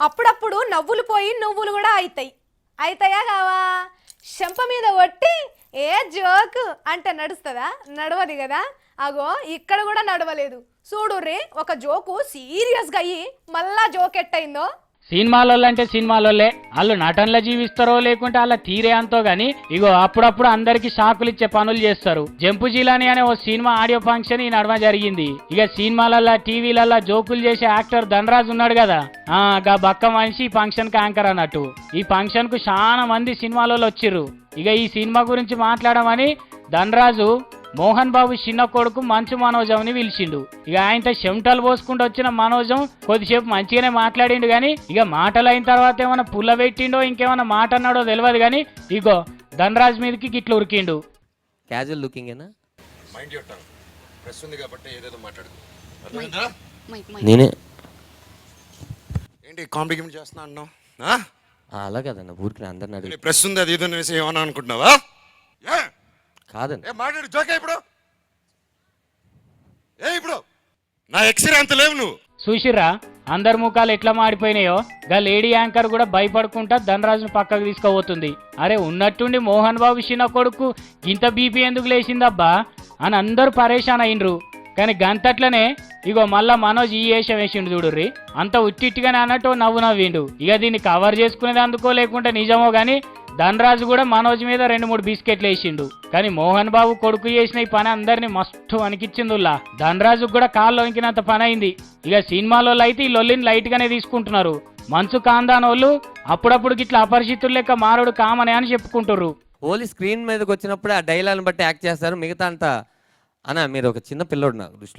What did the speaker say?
అప్పుడప్పుడు నవ్వులు పోయి నువ్వులు కూడా అవుతాయా కావా? చెంప మీద కొట్టి ఏ జోక్ అంటే నడుస్తుందా? నడవదు కదా. అగో ఇక్కడ కూడా నడవలేదు. చూడుర్రి, ఒక జోకు సీరియస్గా అయ్యి మళ్ళా జోక్ ఎట్టయిందో. సినిమాలోళ్ళు అంటే సినిమాలోళ్ళే, వాళ్ళు నటనలో జీవిస్తారో లేకుంటే వాళ్ళ తీరే అంతో గాని ఇగో అప్పుడప్పుడు అందరికి షాకులు ఇచ్చే పనులు చేస్తారు. జంపు జిలాని అనే ఓ సినిమా ఆడియో ఫంక్షన్ ఈ నడమ జరిగింది. ఇక సినిమాలల్లో టీవీలల్లో జోకులు చేసే యాక్టర్ ధనరాజ్ ఉన్నాడు కదా, గా బక్క మనిషి ఈ ఫంక్షన్ కి యాంకర్ అన్నట్టు. ఈ ఫంక్షన్ కు చాలా మంది సినిమాలలో వచ్చిర్రు. ఇక ఈ సినిమా గురించి మాట్లాడమని ధనరాజు మోహన్ బాబు చిన్న కొడుకు మంచు మనోజం అని పిలిచిండు. ఇక ఆయనతో చెమటలు పోసుకుంటూ వచ్చిన మనోజం కొద్దిసేపు మంచిగానే మాట్లాడిండు గాని ఇక మాటలు అయిన తర్వాత ఏమైనా పుల్ల పెట్టిండో ఇంకేమైనా మాట అన్నాడో తెలియదు గాని ఇగో ధనరాజ్ మీదకి గిట్ల ఉరికిండు. క్యాజువల్ లుకింగ్ నేనే ఏంటి కామెడీ గేమ్ చేస్తున్నా అన్నావు? అలా కదన్న, ఊరికి అందరిని అడిగి ప్రెస్ ఉంది అది ఇది ఏమన్నా అనుకుంటున్నావా? కాదండి మాట్లాడు జోకే ఇప్పుడు. ఇప్పుడు నా ఎక్స్రే అంత లేవు నువ్వు. చూసిర్రా అందరి ముఖాలు ఎట్లా మాడిపోయినాయో. గా లేడీ యాంకర్ కూడా భయపడుకుంటా ధనరాజును పక్కకు తీసుకోబోతుంది. అరే ఉన్నట్టుండి మోహన్ బాబు చిన్న కొడుకు ఇంత బీపీ ఎందుకు లేచిందబ్బా అని అందరూ పరేషాన్ అయిండ్రు. కానీ గంతట్లనే ఇగో మళ్ళా మనోజ్ ఈ వేషం వేసిండు చూడుర్రి. అంత ఉట్టిట్టుగానే అన్నట్టు నవ్వు నవ్విండు. ఇక దీన్ని కవర్ చేసుకునేది అందుకో లేకుంటే నిజమో గానీ ధనరాజు కూడా మనోజ్ మీద 2-3 బిస్కెట్లు వేసిండు. కానీ మోహన్ బాబు కొడుకు చేసిన ఈ పని అందరినీ మస్తు అనికిచ్చిందుల్లా. ధనరాజుకు కూడా కాళ్ళు వణికినంత పని అయింది. ఇక సినిమాలో అయితే ఈ లొల్లిని లైట్ గానే తీసుకుంటున్నారు. మంచు కాందానోళ్ళు అప్పుడప్పుడు గిట్లా అపరిచితులు లెక్క మారుడు కామనే అని చెప్పుకుంటుర్రు. ఓన్లీ స్క్రీన్ మీదకి వచ్చినప్పుడే ఆ డైలాగ్ని బట్టి యాక్ట్ చేస్తారు. మిగతా అంతా అన్న మీరు ఒక చిన్న పిల్లోడు నాకు దృష్టిలో.